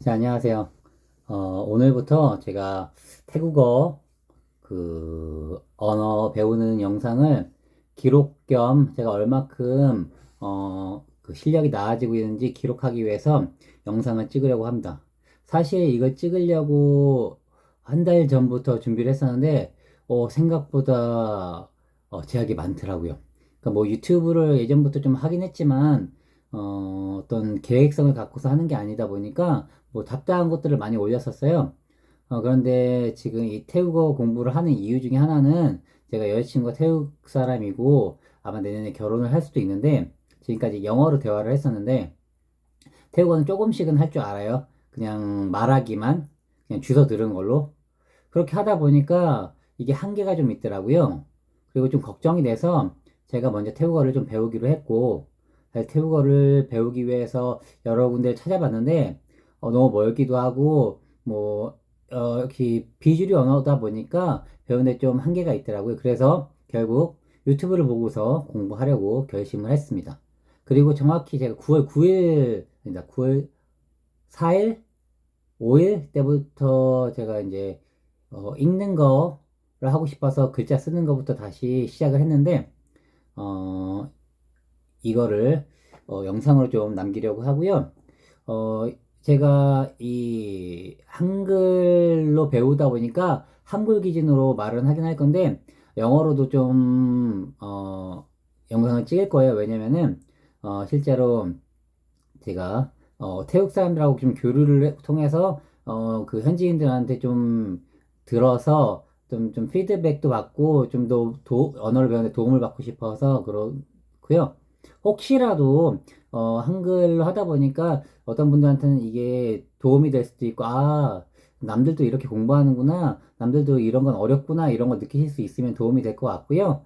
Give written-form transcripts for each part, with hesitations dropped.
자, 안녕하세요. 오늘부터 제가 태국어 언어 배우는 영상을 기록 겸 제가 얼마큼 실력이 나아지고 있는지 기록하기 위해서 영상을 찍으려고 합니다. 사실 이걸 찍으려고 한 달 전부터 준비를 했었는데 생각보다 제약이 많더라고요. 그러니까 뭐 유튜브를 예전부터 좀 하긴 했지만 어떤 계획성을 갖고서 하는 게 아니다 보니까 뭐 잡다한 것들을 많이 올렸었어요. 그런데 지금 이 태국어 공부를 하는 이유 중에 하나는 제가 여자친구가 태국 사람이고 아마 내년에 결혼을 할 수도 있는데 지금까지 영어로 대화를 했었는데 태국어는 조금씩은 할 줄 알아요. 그냥 말하기만 그냥 주워 들은 걸로 그렇게 하다 보니까 이게 한계가 좀 있더라고요. 그리고 좀 걱정이 돼서 제가 먼저 태국어를 좀 배우기로 했고 사실 태국어를 배우기 위해서 여러 군데를 찾아봤는데 너무 멀기도 하고 뭐 이렇게 비주류 언어다 보니까 배우는데 좀 한계가 있더라고요. 그래서 결국 유튜브를 보고서 공부하려고 결심을 했습니다. 그리고 정확히 제가 9월 9일, 아니다, 9월 4일, 5일 때부터 제가 이제 읽는 거를 하고 싶어서 글자 쓰는 거부터 다시 시작을 했는데 어, 이거를 영상으로 좀 남기려고 하고요. 어, 제가 이 한글로 배우다 보니까 한글 기준으로 말은 하긴 할 건데 영어로도 좀 영상을 찍을 거예요. 왜냐면은 실제로 제가 태국 사람들하고 좀 교류를 통해서 그 현지인들한테 좀 들어서 좀 피드백도 받고 좀 더 언어를 배우는데 도움을 받고 싶어서 그렇고요. 혹시라도 한글로 하다 보니까 어떤 분들한테는 이게 도움이 될 수도 있고 남들도 이렇게 공부하는구나, 남들도 이런 건 어렵구나 이런 걸 느끼실 수 있으면 도움이 될 것 같고요.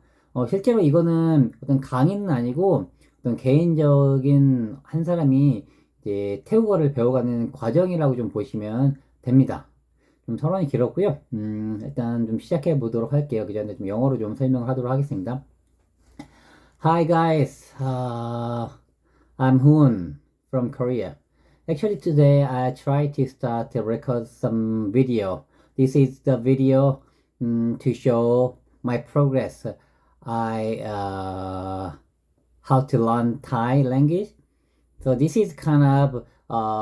실제로 이거는 어떤 강의는 아니고 어떤 개인적인 한 사람이 이제 태국어를 배워가는 과정이라고 좀 보시면 됩니다. 좀 서론이 길었고요. 일단 좀 시작해 보도록 할게요. 그 전에 좀 영어로 좀 설명을 하도록 하겠습니다. Hi guys, I'm Hoon from Korea. Actually today I try to start to record some video. This is the video to show my progress. I how to learn Thai language. So this is kind of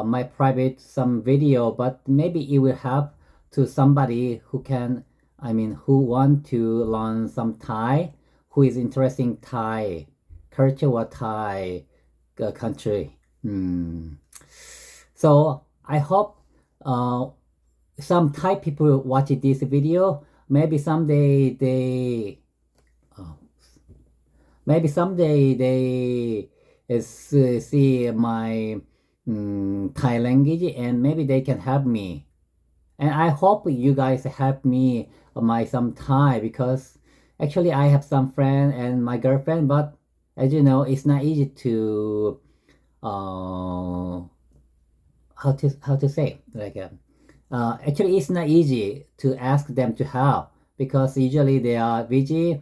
my private some video, but maybe it will help to somebody who can, I mean, who want to learn some Thai, who is interested in Thai culture or Thai country. So I hope uh, some Thai people watch this video. Maybe someday they, uh, maybe someday they see my Thai language and maybe they can help me. And I hope you guys help me my some Thai because actually I have some friend and my girlfriend, but as you know, it's not easy to uh, how to say like actually it's not easy to ask them to help because usually they are busy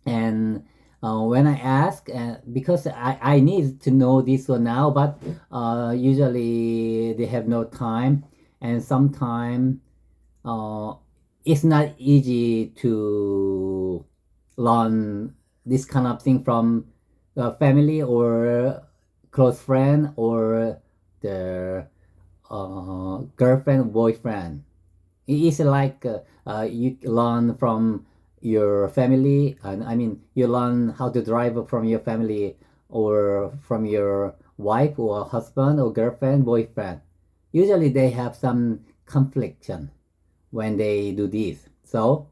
and when I ask, because I need to know this one now, but usually they have no time, and sometimes uh, it's not easy to learn this kind of thing from family or close friend or the girlfriend, boyfriend. It is like you learn from your family, and I mean, you learn how to drive from your family or from your wife or husband or girlfriend, boyfriend. Usually they have some confliction when they do this. So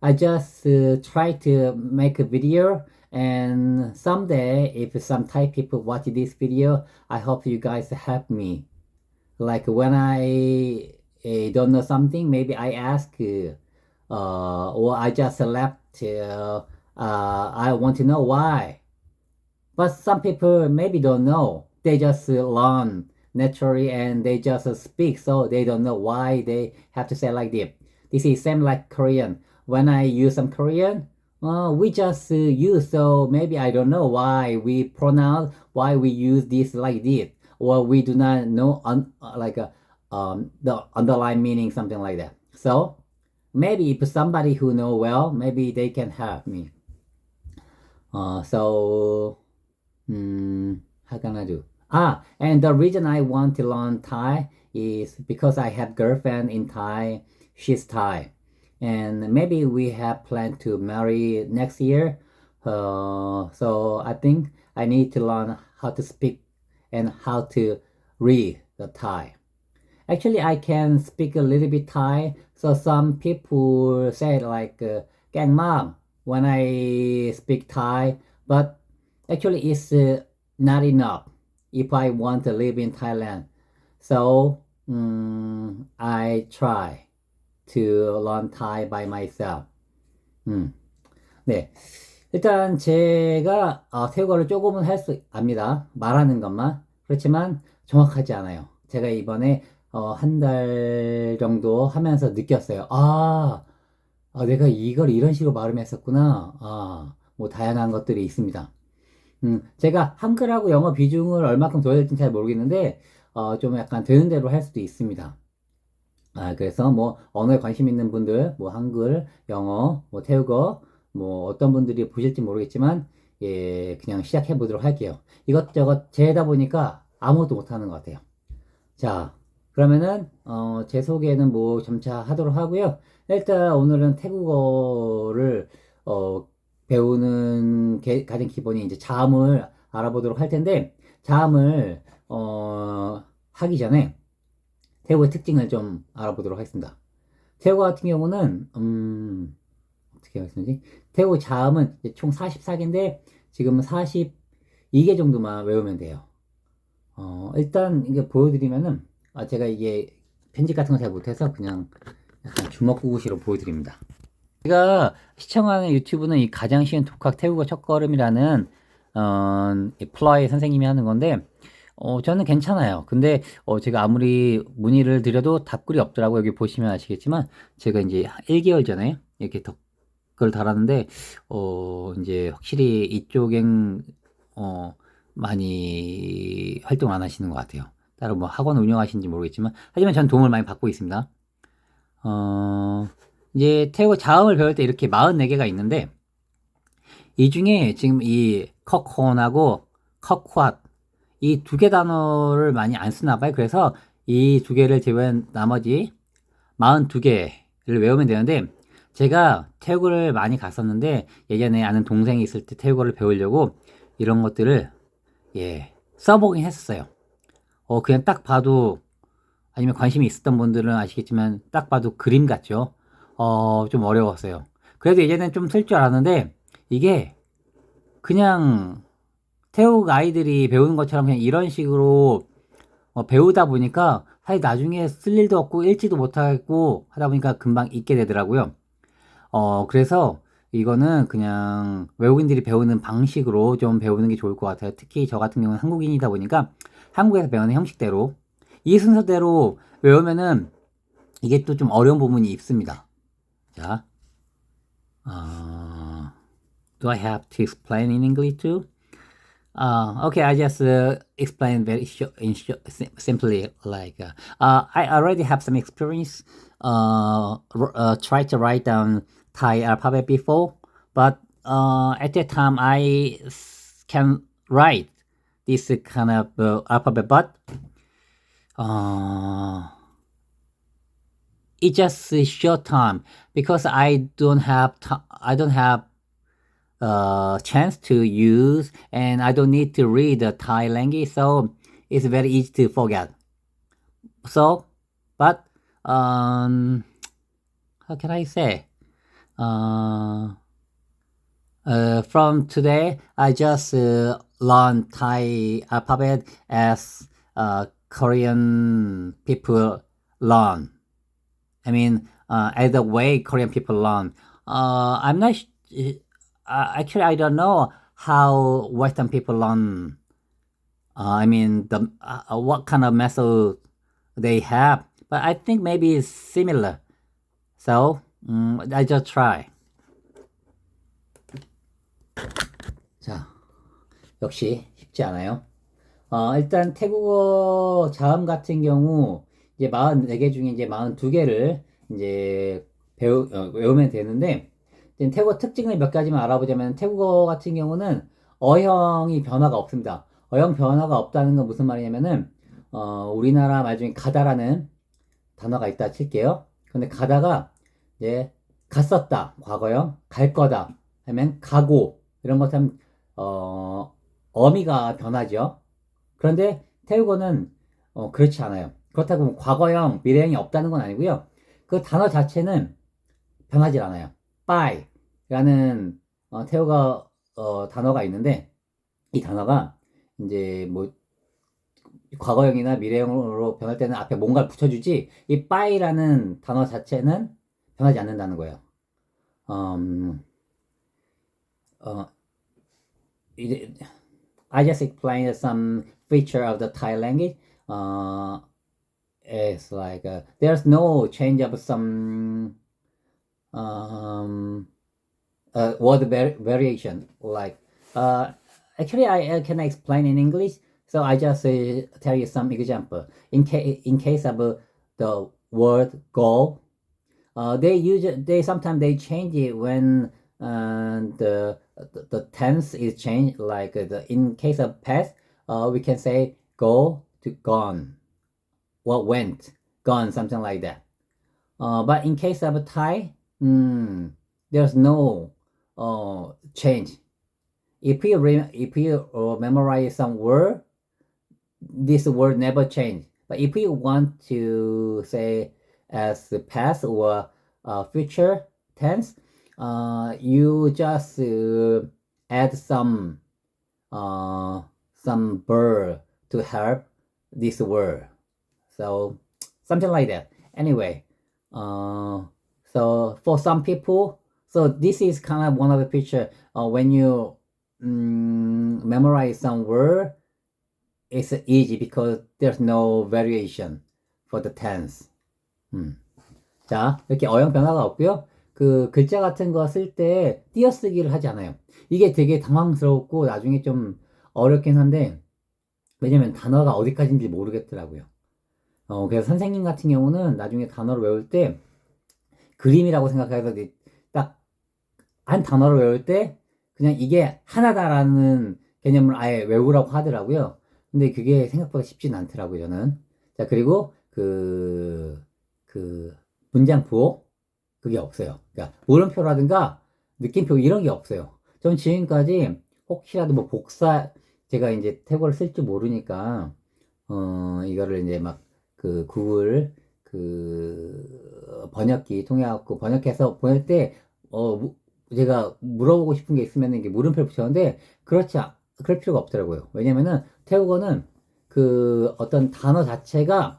I just try to make a video, and someday if some Thai people watch this video, I hope you guys help me. Like when I don't know something, maybe I ask, or I just left. I want to know why. But some people maybe don't know. They just learn naturally and they just speak, so they don't know why they have to say like this. This is same like Korean. When I use some Korean, we just use, so maybe I don't know why we pronounce, why we use this like this, or we do not know the underlying meaning, something like that. So maybe if somebody who know well, maybe they can help me. So how can I do? And the reason I want to learn Thai is because I have girlfriend in Thai. She's Thai, and maybe we have planned to marry next year. So I think I need to learn how to speak and how to read the Thai. Actually, I can speak a little bit Thai. So some people say like "gang mang" when I speak Thai, but actually it's not enough if I want to live in Thailand. So I try to learn Thai by myself. 네. 일단 제가 태국어를 조금은 할 수 압니다. 말하는 것만. 그렇지만 정확하지 않아요. 제가 이번에 한 달 정도 하면서 느꼈어요. 내가 이걸 이런 식으로 발음했었구나. 뭐 다양한 것들이 있습니다. 제가 한글하고 영어 비중을 얼마큼 둬야 될지는 잘 모르겠는데 좀 약간 되는 대로 할 수도 있습니다. 그래서 뭐 언어에 관심 있는 분들, 뭐 한글, 영어, 뭐 태국어, 뭐 어떤 분들이 보실지 모르겠지만 예, 그냥 시작해 보도록 할게요. 이것저것 재다 보니까 아무것도 못하는 것 같아요. 자, 그러면은 제 소개는 뭐 점차 하도록 하고요. 일단 오늘은 태국어를 배우는 가장 기본이 이제 자음을 알아보도록 할 텐데 자음을 하기 전에 태국의 특징을 좀 알아보도록 하겠습니다. 태국 같은 경우는 어떻게 말씀드리지? 태국 자음은 총 44개인데 지금은 42개 정도만 외우면 돼요. 일단 이게 보여드리면은 제가 이게 편집 같은 거 잘 못해서 그냥 약간 주먹구구시로 보여드립니다. 제가 시청하는 유튜브는 이 가장 쉬운 독학 태국어 첫걸음이라는 플라이 선생님이 하는 건데 저는 괜찮아요. 근데 제가 아무리 문의를 드려도 답글이 없더라고요. 여기 보시면 아시겠지만 제가 이제 1개월 전에 이렇게 댓글 달았는데 이제 확실히 이쪽엔 많이 활동 안 하시는 것 같아요. 따로 뭐 학원 운영하시는지 모르겠지만 하지만 전 도움을 많이 받고 있습니다. 이제 태국어 자음을 배울 때 이렇게 44개가 있는데 이 중에 지금 이 커콘하고 커쿠앗 이 두 개 단어를 많이 안 쓰나 봐요. 그래서 이 두 개를 제외한 나머지 42개를 외우면 되는데 제가 태국을 많이 갔었는데 예전에 아는 동생이 있을 때 태국어를 배우려고 이런 것들을 써보긴 했었어요. 그냥 딱 봐도 아니면 관심이 있었던 분들은 아시겠지만 딱 봐도 그림 같죠. 좀 어려웠어요. 그래도 예전엔 좀 쓸 줄 알았는데 이게 그냥 태국 아이들이 배우는 것처럼 그냥 이런 식으로 배우다 보니까 사실 나중에 쓸 일도 없고 읽지도 못하고 하다 보니까 금방 잊게 되더라고요. 그래서 이거는 그냥 외국인들이 배우는 방식으로 좀 배우는 게 좋을 것 같아요. 특히 저 같은 경우는 한국인이다 보니까 한국에서 배우는 형식대로 이 순서대로 외우면은 이게 또 좀 어려운 부분이 있습니다. 자, do I have to explain in English too? Okay, I just explain very simply. Like I already have some experience. Try to write down Thai alphabet before, but at that time I can write this kind of alphabet, but it's just a short time because I don't have chance to use and I don't need to read the Thai language, so it's very easy to forget. So, but how can I say? From today, I just learn Thai alphabet as Korean people learn. I mean, as the way Korean people learn. I'm not. Actually, I don't know how Western people learn. I mean, the what kind of method they have, but I think maybe it's similar. So I just try. 자, 역시 쉽지 않아요. 일단 태국어 자음 같은 경우 이제 44개 중에 이제 42개를 이제 외우면 되는데, 이제 태국어 특징을 몇 가지만 알아보자면, 태국어 같은 경우는 어형이 변화가 없습니다. 어형 변화가 없다는 건 무슨 말이냐면은, 우리나라 말 중에 가다라는 단어가 있다 칠게요. 근데 가다가 이제 갔었다, 과거형, 갈 거다 하면 가고, 이런 것처럼 어미가 변하죠. 그런데 태국어는 그렇지 않아요. 그렇다고 뭐 과거형, 미래형이 없다는 건 아니고요. 그 단어 자체는 변하지 않아요. 빠이라는 태국어 단어가 있는데, 이 단어가 이제 뭐 과거형이나 미래형으로 변할 때는 앞에 뭔가를 붙여주지, 이 빠이라는 단어 자체는 변하지 않는다는 거예요. 음, 어, 이제 I just explained some feature of the Thai language. Uh, it's like there's no change of some um, word variation. Like actually, I can explain in English. So I just tell you some example. In case of the word go, they sometimes they change it when the tense is changed. Like in case of past, we can say go to gone, what went, gone, something like that. But in case of Thai, there's no change. If you memorize some word, this word never change. But if you want to say as the past or future tense, you just add some verb to help this word. So something like that. Anyway, so for some people, so this is kind of one of the picture. When you memorize some word, it's easy because there's no variation for the tense. 자, 이렇게 어형 변화가 없고요. 그 글자 같은 거 쓸 때 띄어쓰기를 하지 않아요. 이게 되게 당황스럽고 나중에 좀 어렵긴 한데, 왜냐면 단어가 어디까지인지 모르겠더라고요. 그래서 선생님 같은 경우는 나중에 단어를 외울 때 그림이라고 생각해서 딱 한 단어를 외울 때 그냥 이게 하나다라는 개념을 아예 외우라고 하더라고요. 근데 그게 생각보다 쉽진 않더라고요, 저는. 자, 그리고 그 문장 부호 그게 없어요. 그러니까 물음표라든가 느낌표 이런 게 없어요. 전 지금까지 혹시라도 뭐 복사, 제가 이제 태국어를 쓸 줄 모르니까 이거를 이제 막 그 구글 그 번역기 통해 갖고 번역해서 보낼 때 제가 물어보고 싶은 게 있으면 이게 물음표를 붙였는데, 그럴 필요가 없더라고요. 왜냐면은 태국어는 그 어떤 단어 자체가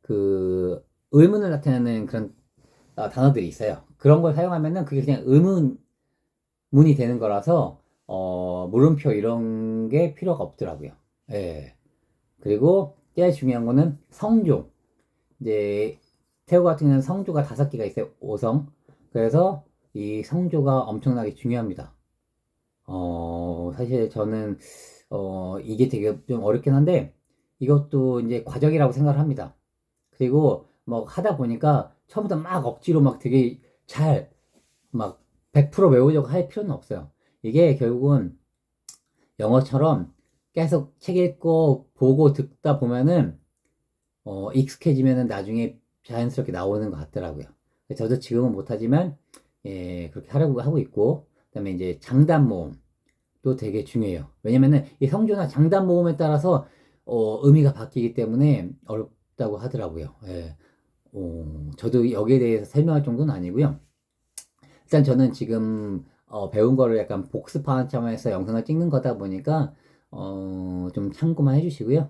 그 의문을 나타내는 그런 단어들이 있어요. 그런 걸 사용하면은 그게 그냥 의문문이 되는 거라서 물음표 이런 게 필요가 없더라고요. 예. 그리고 제일 중요한 거는 성조. 이제 태국 같은 경우는 성조가 5개가 있어요. 5성. 그래서 이 성조가 엄청나게 중요합니다. 사실 저는 이게 되게 좀 어렵긴 한데, 이것도 이제 과정이라고 생각을 합니다. 그리고 뭐 하다 보니까 처음부터 막 억지로 막 되게 잘 막 100% 외우려고 할 필요는 없어요. 이게 결국은 영어처럼 계속 책 읽고 보고 듣다 보면은 익숙해지면은 나중에 자연스럽게 나오는 것 같더라고요. 저도 지금은 못하지만 예, 그렇게 하려고 하고 있고, 그다음에 이제 장단 모음도 되게 중요해요. 왜냐면은 이 성조나 장단 모음에 따라서 의미가 바뀌기 때문에 어렵다고 하더라고요. 예. 저도 여기에 대해서 설명할 정도는 아니고요. 일단 저는 지금 배운 거를 약간 복습하는 차원에서 영상을 찍는 거다 보니까 좀 참고만 해주시고요.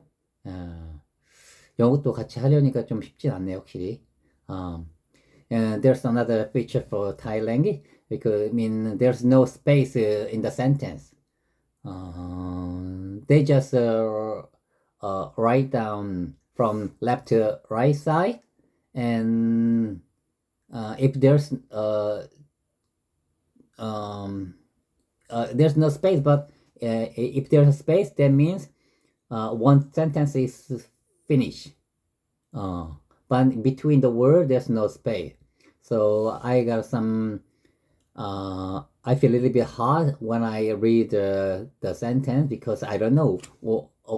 영어도 같이 하려니까 좀 쉽진 않네요, 확실히. And there's another feature for Thai language because there's no space in the sentence. They just write down from left to right side, and if there's no space, but if there's a space, that means one sentence is finished. but between the word, there's no space. So I got some, I feel a little bit hard when I read the sentence because I don't know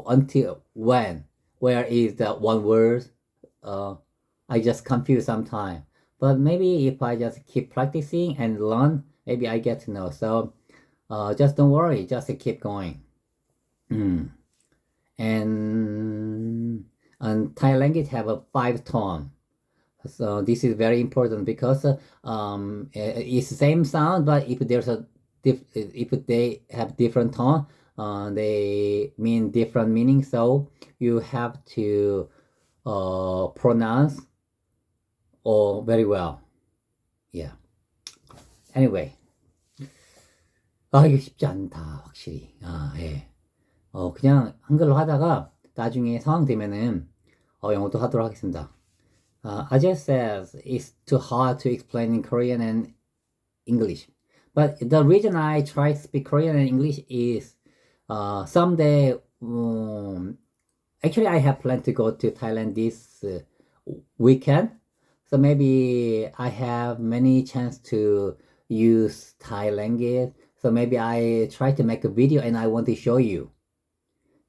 until when, where is the one word. I just confuse sometimes. But maybe if I just keep practicing and learn, maybe I get to know. So just don't worry, just keep going. And Thai language have a 5 tone. So this is very important because it's the same sound, but if there's if they have different tone, they mean different meaning. So you have to pronounce very well. Yeah. Anyway, 이거 쉽지 않다, 확실히. 예. 그냥 한글로 하다가 나중에 상황 되면은 영어도 하도록 하겠습니다. Ajay says it's too hard to explain in Korean and English. But the reason I try to speak Korean and English is someday, actually I have planned to go to Thailand this weekend. So maybe I have many chance to use Thai language. So maybe I try to make a video and I want to show you.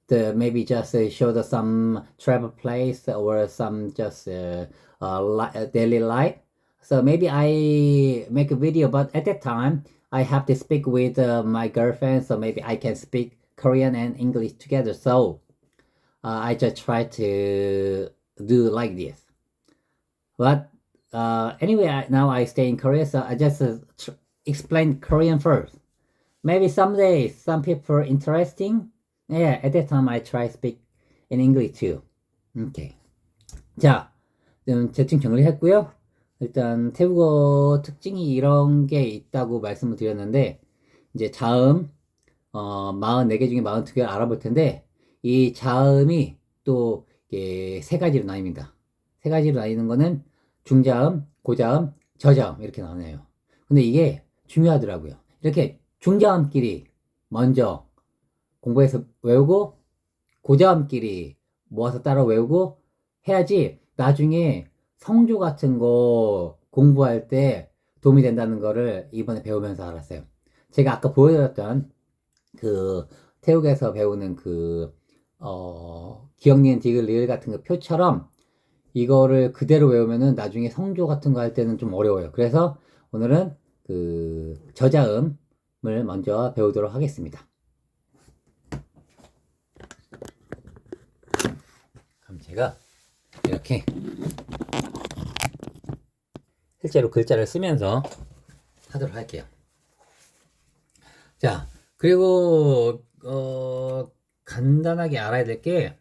Maybe just show some travel place or some just daily life. So maybe I make a video, but at that time I have to speak with my girlfriend, so maybe I can speak Korean and English together. So I just try to do like this. But anyway, now I stay in Korea, so I just explain Korean first. Maybe someday some people are interesting. Yeah, at that time I try speak in English too. Okay. 자, 대충 정리했고요. 일단 태국어 특징이 이런 게 있다고 말씀을 드렸는데, 이제 자음 44개 중에 42개를 알아볼 텐데, 이 자음이 또 세 가지로 나뉩니다. 세 가지로 나뉘는 거는 중자음, 고자음, 저자음 이렇게 나뉘어요. 근데 이게 중요하더라고요. 이렇게 중자음끼리 먼저 공부해서 외우고 고자음끼리 모아서 따라 외우고 해야지 나중에 성조 같은 거 공부할 때 도움이 된다는 거를 이번에 배우면서 알았어요. 제가 아까 보여드렸던 그 태국에서 배우는 그 기억, 니은, 디귿, 리을 같은 그 표처럼 이거를 그대로 외우면은 나중에 성조 같은 거 할 때는 좀 어려워요. 그래서 오늘은 그 저자음을 먼저 배우도록 하겠습니다. 그럼 제가 이렇게 실제로 글자를 쓰면서 하도록 할게요. 자, 그리고 간단하게 알아야 될 게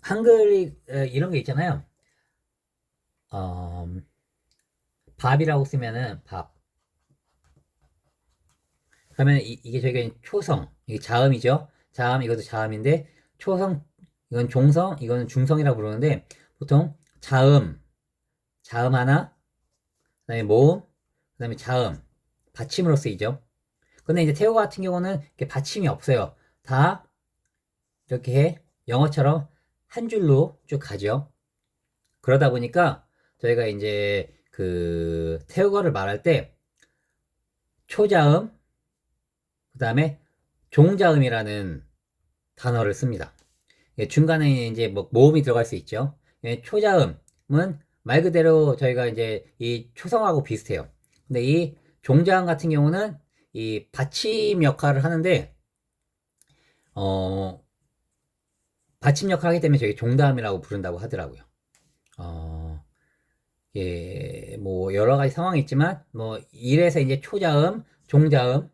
한글이 이런 게 있잖아요. 밥이라고 쓰면은 밥. 그러면 이게 저희가 초성, 이게 자음이죠. 자음, 이것도 자음인데 초성, 이건 종성, 이거는 중성이라고 부르는데 보통 자음 하나, 그 다음에 모음, 그 다음에 자음, 받침으로 쓰이죠. 근데 이제 태국어 같은 경우는 이렇게 받침이 없어요. 다 이렇게 영어처럼 한 줄로 쭉 가죠. 그러다 보니까 저희가 이제 그 태국어를 말할 때 초자음, 그 다음에 종자음이라는 단어를 씁니다. 중간에 이제 뭐 모음이 들어갈 수 있죠. 초자음은 말 그대로 저희가 이제 이 초성하고 비슷해요. 근데 이 종자음 같은 경우는 이 받침 역할을 하는데, 받침 역할을 하기 때문에 저희 종다음이라고 부른다고 하더라고요. 예, 뭐 여러 가지 상황이 있지만, 뭐 이래서 이제 초자음, 종자음이라는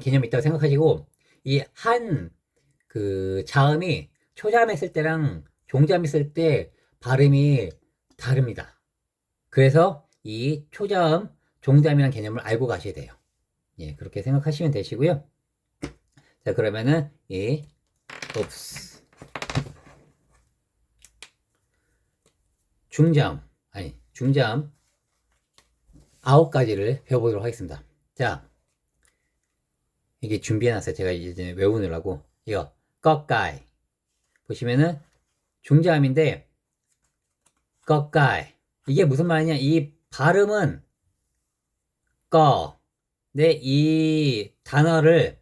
개념이 있다고 생각하시고, 이 한 그 자음이 초자음 했을 때랑 종자음 했을 때 발음이 다릅니다. 그래서 이 초자음, 종자음이라는 개념을 알고 가셔야 돼요. 예, 그렇게 생각하시면 되시고요. 자, 그러면은 중자음 9가지를 배워보도록 하겠습니다. 자, 이게 준비해놨어요. 제가 이제 외우느라고. 이거, 꺽가이. 보시면은, 중자음인데, 꺽가이. 이게 무슨 말이냐? 이 발음은, 꺼. 근데 이 단어를,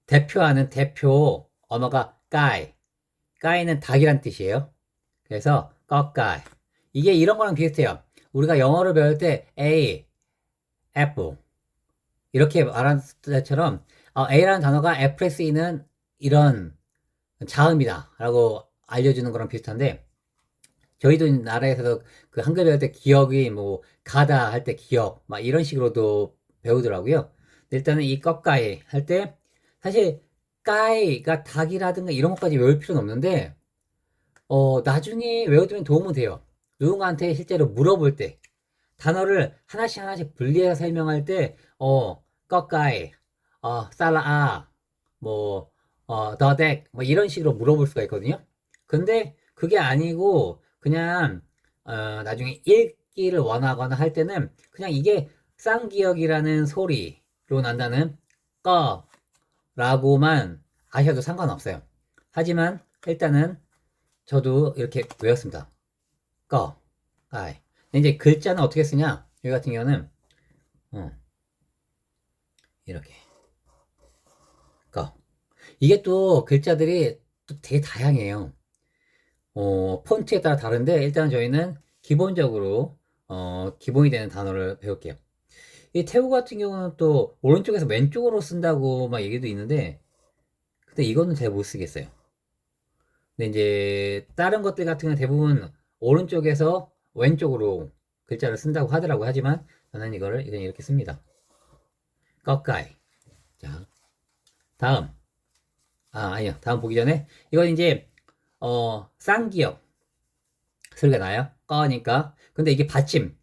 대표하는 대표 언어가 까이. 까이는 닭이란 뜻이에요. 그래서, 꺽가이. 이게 이런 거랑 비슷해요. 우리가 영어를 배울 때, A, apple. 이렇게 말한 것처럼 A라는 단어가 F에 쓰이는 이런 자음이다 라고 알려주는 거랑 비슷한데 저희도 나라에서도 그 한글 배울 때 기억이 뭐 가다 할 때 기억 막 이런 식으로도 배우더라고요. 일단은 이 꺽가이 할 때 사실 까이가 닭이라든가 이런 것까지 외울 필요는 없는데 나중에 외워두면 도움은 돼요. 누군가한테 실제로 물어볼 때 단어를 하나씩 하나씩 분리해서 설명할 때, 꺼까이, 살라아, 뭐, 더덱, 뭐 이런 식으로 물어볼 수가 있거든요. 근데 그게 아니고, 그냥, 나중에 읽기를 원하거나 할 때는, 그냥 이게 쌍기역이라는 소리로 난다는 꺼, 라고만 아셔도 상관없어요. 하지만, 일단은, 저도 이렇게 외웠습니다. 꺼, 아이. 이제 글자는 어떻게 쓰냐? 여기 같은 경우는 이렇게 꺼. 이게 또 글자들이 또 되게 다양해요. 폰트에 따라 다른데 일단 저희는 기본적으로 기본이 되는 단어를 배울게요. 이 태국 같은 경우는 또 오른쪽에서 왼쪽으로 쓴다고 막 얘기도 있는데 근데 이거는 잘 못 쓰겠어요. 근데 이제 다른 것들 같은 경우는 대부분 오른쪽에서 왼쪽으로 글자를 쓴다고 하더라고 하지만 저는 이거를 그냥 이렇게 씁니다. 꺽가이. 자, 다음. 아니요. 다음 보기 전에 이건 이제 쌍기역 소리가 나요. 꺼니까. 근데 이게 받침.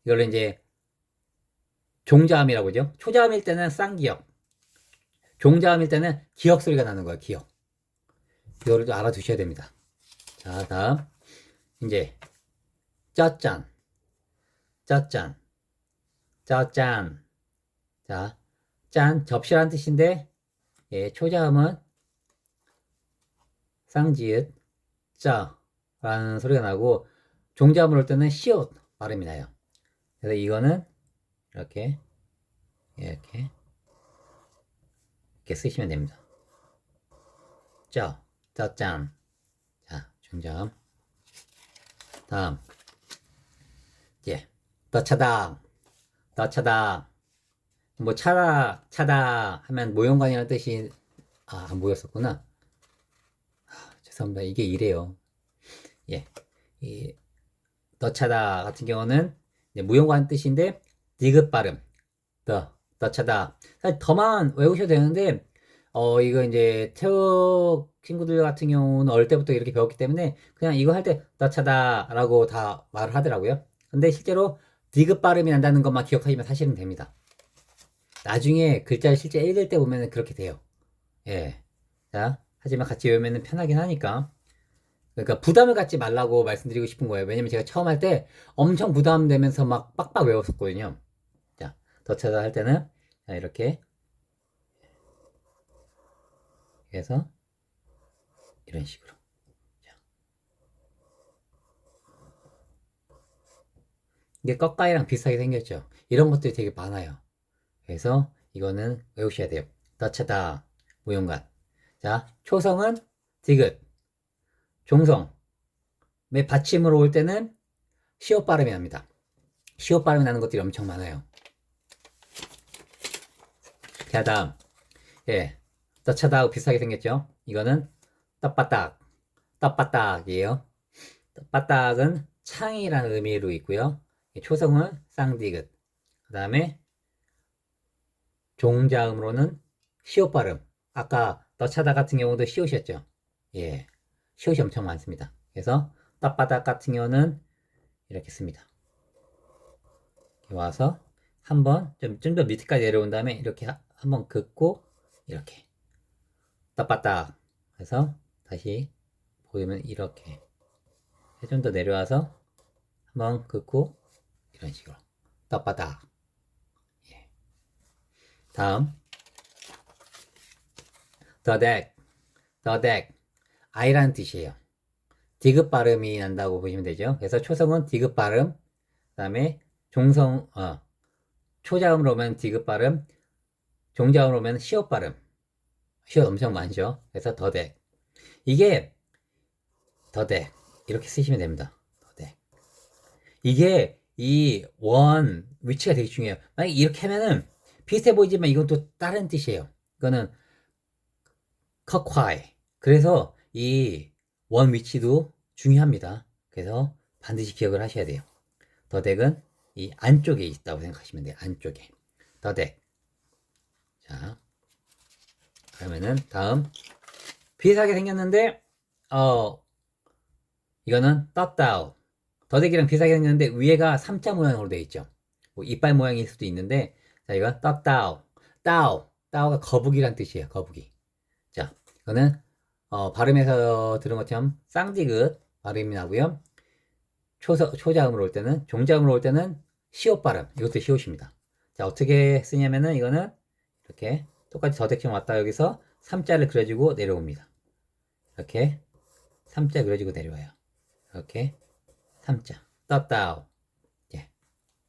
이걸 이제 종자음이라고 하죠. 초자음일 때는 쌍기역. 종자음일 때는 기역 소리가 나는 거예요. 기역. 이거를 좀 알아두셔야 됩니다. 자, 다음. 이제 짜짠. 짜짠. 짜짠. 자, 짠 접시란 뜻인데 예, 초자음은 쌍지읒 짜라는 소리가 나고 종자음을 올 때는 시옷 발음이 나요. 그래서 이거는 이렇게 이렇게 이렇게 쓰시면 됩니다. 짜, 짜짠. 자, 중점. 다음, 이제 더 차다. 뭐 차다 하면 모형관이라는 뜻이 안 보였었구나. 죄송합니다. 이게 이래요. 예, 더 차다 같은 경우는 무용관 뜻인데 디귿 발음. 더 차다. 사실 더만 외우셔도 되는데 이거 이제 태국 친구들 같은 경우는 어릴 때부터 이렇게 배웠기 때문에 그냥 이거 할 때 더 차다라고 다 말을 하더라고요. 근데 실제로 디귿 발음이 난다는 것만 기억하시면 사실은 됩니다. 나중에 글자를 실제 읽을 때 보면 그렇게 돼요. 예. 자, 하지만 같이 외우면 편하긴 하니까. 그러니까 부담을 갖지 말라고 말씀드리고 싶은 거예요. 왜냐면 제가 처음 할 때 엄청 부담되면서 막 빡빡 외웠었거든요. 자, 더 차다 할 때는 자, 이렇게 해서 이런 식으로. 자. 이게 꺽가이랑 비슷하게 생겼죠. 이런 것들이 되게 많아요. 그래서 이거는 외우셔야 돼요. 더 차다, 무용관. 자, 초성은 디귿, 종성. 매 받침으로 올 때는 시옷 발음이 납니다. 시옷 발음이 나는 것들이 엄청 많아요. 자, 다음. 예. 떠차다하고 비슷하게 생겼죠? 이거는 떡바딱. 떡바딱이에요. 떡바딱은 창이라는 의미로 있고요. 초성은 쌍디귿. 그 다음에 종자음으로는 시옷 발음. 아까 떠차다 같은 경우도 시옷이었죠? 예. 시옷이 엄청 많습니다. 그래서 떡바딱 같은 경우는 이렇게 씁니다. 이렇게 와서 한번 좀 더 밑에까지 내려온 다음에 이렇게 한번 긋고 이렇게 떡바딱 해서 다시 보이면 이렇게 좀 더 내려와서 한번 긋고 이런 식으로 떡바딱. 예. 다음 the deck I라는 뜻이에요. 디귿 발음이 난다고 보시면 되죠. 그래서 초성은 디귿 발음, 그 다음에 초자음으로 오면 디귿 발음, 종자음으로 오면 시옷 발음. 시옷 엄청 많죠. 그래서 the deck. 이게 the deck 이렇게 쓰시면 됩니다. the deck. 이게 이 원 위치가 되게 중요해요. 만약에 이렇게 하면은 비슷해 보이지만 이건 또 다른 뜻이에요. 이거는 컷콰이. 그래서 이 원 위치도 중요합니다. 그래서 반드시 기억을 하셔야 돼요. 더덱은 이 안쪽에 있다고 생각하시면 돼요. 안쪽에. 더덱. 자, 그러면은 다음 비슷하게 생겼는데 이거는 떴다우. 더덱이랑 비슷하게 생겼는데 위에가 3자 모양으로 되어 있죠. 뭐 이빨 모양일 수도 있는데 자, 이건 떴다우. 따우가 거북이란 뜻이에요. 거북이. 자, 이거는 발음에서 들은 것처럼 쌍디귿 발음이 나고요. 초자음으로 올 때는, 종자음으로 올 때는 시옷 발음. 이것도 시옷입니다. 자, 어떻게 쓰냐면은 이거는 이렇게 똑같이 더덱처럼 왔다 여기서 3자를 그려주고 내려옵니다. 이렇게 3자 그려주고 내려와요. 이렇게 3자. 떴다우. 예.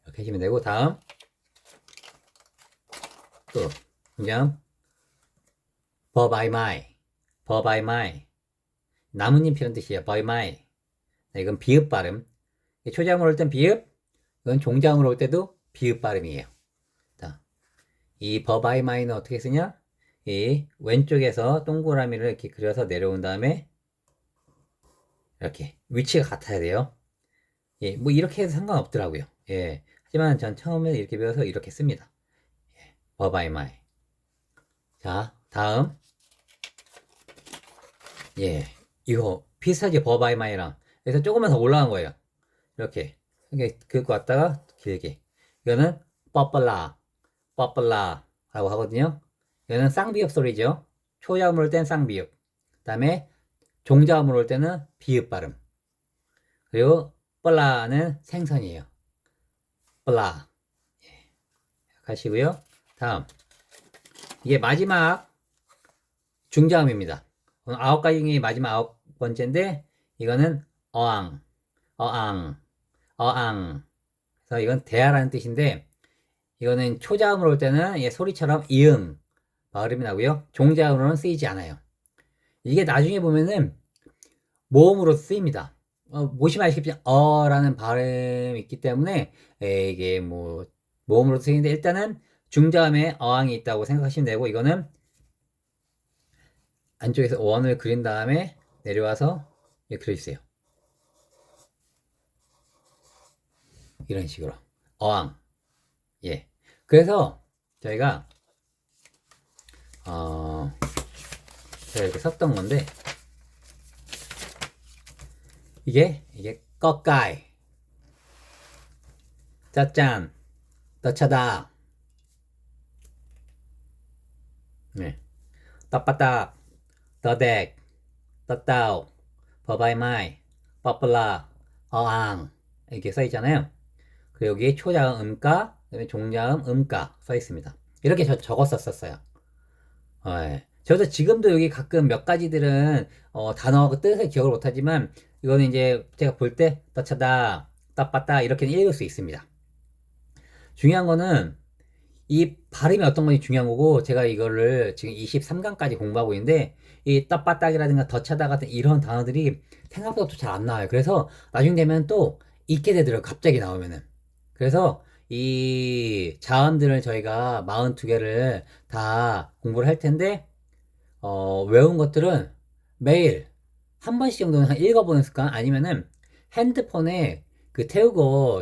이렇게 하시면 되고, 다음 또 그냥 버바이마이 나뭇잎이라는 뜻이에요. 버이마이. 이건 비읍 발음. 초자음으로 올 땐 비읍, 이건 종자음으로 올 때도 비읍 발음이에요. 자, 이 버바이마이는 어떻게 쓰냐? 이 왼쪽에서 동그라미를 이렇게 그려서 내려온 다음에 이렇게 위치가 같아야 돼요. 예, 뭐 이렇게 해도 상관없더라고요. 예, 하지만 전 처음에 이렇게 배워서 이렇게 씁니다. 예, 버바이마이. 자, 다음 예, 이거 비슷하게 버바이마이랑 그래서 조금만 더 올라간 거예요. 이렇게 긁고 왔다가 길게. 이거는 뻐플라라고 하거든요. 이거는 쌍비읍 소리죠. 초자음으로 올 때는 쌍비읍. 그 다음에 종자음으로 올 때는 비읍 발음. 그리고 뻘라는 생선이에요. 뻘라. 예. 하시고요. 다음 이게 마지막 중자음입니다. 9가지 중에 마지막 9번째인데 이거는 어앙. 그래서 이건 대하라는 뜻인데 이거는 초자음으로 올 때는 소리처럼 이응 발음이 나고요. 종자음으로는 쓰이지 않아요. 이게 나중에 보면은 모음으로 쓰입니다. 보시면 아시겠지만 어라는 발음이 있기 때문에 이게 뭐 모음으로 쓰이는데 일단은 중자음에 어항이 있다고 생각하시면 되고 이거는 안쪽에서 원을 그린 다음에 내려와서 그려주세요. 이런 식으로 어항. 예. 그래서 저희가 제가 이렇게 썼던 건데 이게 꺽가이 짜짠 떠차다 네. 떡바딱 더덱 떠따오 버바이마이 뻐플라 어앙 이렇게 써있잖아요. 그리고 여기에 초자음 음가 그다음에 종자음 음가 써있습니다. 이렇게 적었었어요. 예. 저도 지금도 여기 가끔 몇 가지들은 단어하고 뜻을 기억을 못하지만 이거는 이제 제가 볼 때 떠차다 떡바딱 이렇게 읽을 수 있습니다. 중요한 거는 이 발음이 어떤 건지 중요한 거고 제가 이거를 지금 23강까지 공부하고 있는데 이 떡바딱이라든가 더차다 같은 이런 단어들이 생각보다 또 잘 안 나와요. 그래서 나중 되면 또 잊게 되더라고요. 갑자기 나오면은. 그래서 이 자음들을 저희가 42개를 다 공부를 할 텐데 외운 것들은 매일 한 번씩 정도는 읽어보는 습관 아니면은 핸드폰에 태우고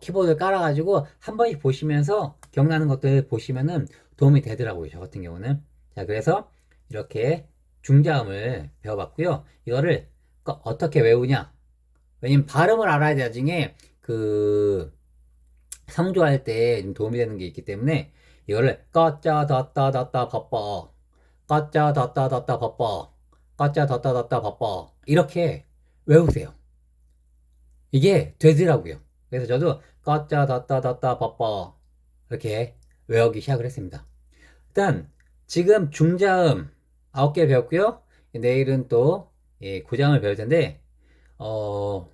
키보드 깔아가지고 한 번씩 보시면서 기억나는 것들 보시면은 도움이 되더라고요. 저 같은 경우는. 자, 그래서 이렇게 중자음을 배워봤고요. 이거를 어떻게 외우냐? 왜냐면 발음을 알아야 나중에 성조할 때 좀 도움이 되는 게 있기 때문에 이거를 꺼짜 덧다 덧다 버뻐 꺼짜 덧다 덧다 버뻐 꺼짜 덧다 덧다 버뻐 이렇게 외우세요. 이게 되더라고요. 그래서 저도 꺼짜 덧다 덧다 버뻐 이렇게 외우기 시작을 했습니다. 일단 지금 중자음 9개 배웠고요. 내일은 또 고자음을 배울 텐데 어,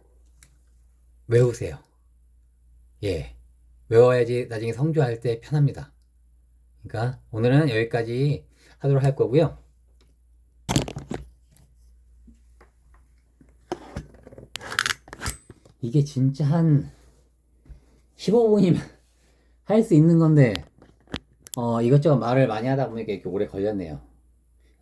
외우세요. 예, 외워야지 나중에 성조할 때 편합니다. 그러니까 오늘은 여기까지 하도록 할 거고요. 이게 진짜 한 15분이면 할 수 있는 건데 이것저것 말을 많이 하다 보니까 이렇게 오래 걸렸네요.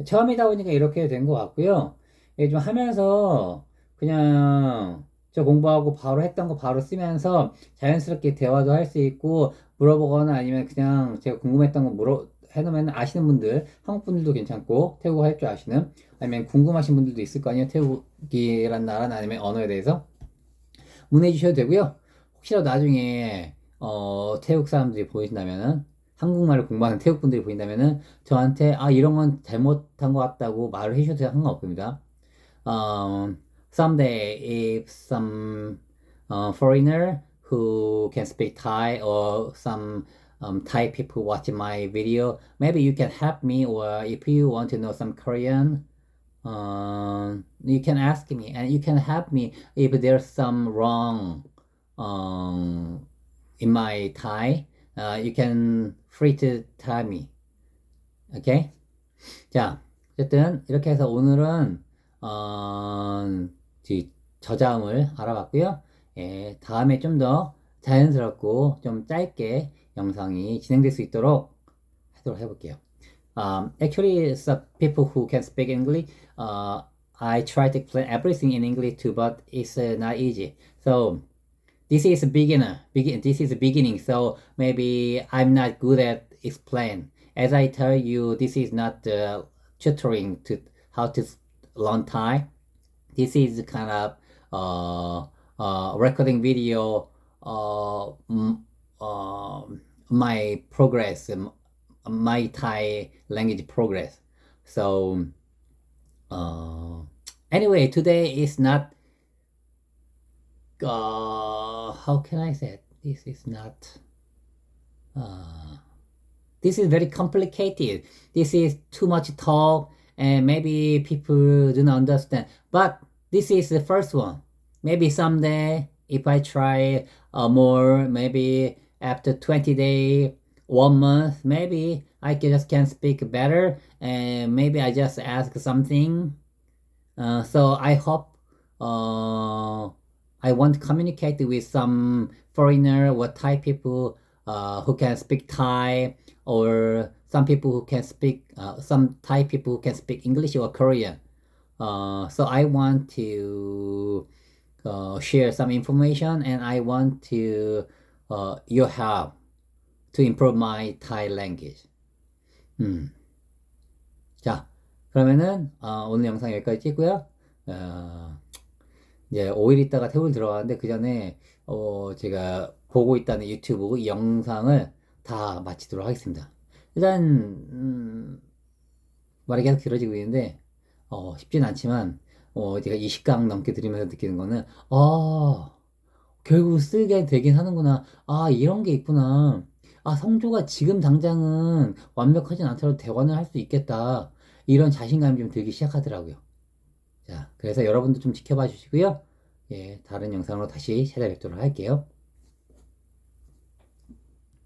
처음이다 보니까 이렇게 된 것 같고요. 이게 좀 하면서 그냥 저 공부하고 바로 했던 거 바로 쓰면서 자연스럽게 대화도 할 수 있고 물어보거나 아니면 그냥 제가 궁금했던 거 해놓으면 아시는 분들, 한국 분들도 괜찮고 태국어 할 줄 아시는 아니면 궁금하신 분들도 있을 거 아니에요. 태국이란 나라나 아니면 언어에 대해서 문의해 주셔도 되고요. 혹시라도 나중에 태국 사람들이 보이신다면은 한국말을 공부하는 태국 분들이 보인다면은 저한테 이런 건 잘못한 것 같다고 말을 해주셔도 상관없습니다. Someday if some foreigner who can speak Thai or some Thai people watching my video, maybe you can help me, or if you want to know some Korean, you can ask me and you can help me if there's some wrong in my Thai. You can free to tell me. Okay? 자, 어쨌든 이렇게 해서 오늘은 저자음을 알아봤고요. 예, 다음에 좀 더 자연스럽고 좀 짧게 영상이 진행될 수 있도록 하도록 해볼게요. Actually, some people who can speak English, I try to explain everything in English too, but it's not easy. So this is a beginner. This is a beginning. So maybe I'm not good at explain. As I tell you, this is not tutoring to how to learn Thai. This is kind of recording video. My progress, my Thai language progress. So anyway, today is not. How can I say it? This is not. This is very complicated. This is too much talk, and maybe people do not understand. But this is the first one. Maybe someday, if I try more, maybe after 20 days, 1 month, maybe I just can speak better, and maybe I just ask something. So I hope I want to communicate with some foreigner or Thai people who can speak Thai, or some people who can speak some Thai people who can speak English or Korean. So I want to share some information, and I want to your help to improve my Thai language. 자, 그러면은 오늘 영상 여기까지 찍고요. 이제 5일 있다가 태울 들어가는데 그 전에 제가 보고 있다는 유튜브 이 영상을 다 마치도록 하겠습니다. 일단 말이 계속 길어지고 있는데 쉽진 않지만 제가 20강 넘게 들으면서 느끼는 거는 결국 쓰게 되긴 하는구나. 이런 게 있구나. 성조가 지금 당장은 완벽하진 않더라도 대화는 할 수 있겠다. 이런 자신감이 좀 들기 시작하더라고요. 자, 그래서 여러분도 좀 지켜봐 주시고요. 예, 다른 영상으로 다시 찾아뵙도록 할게요.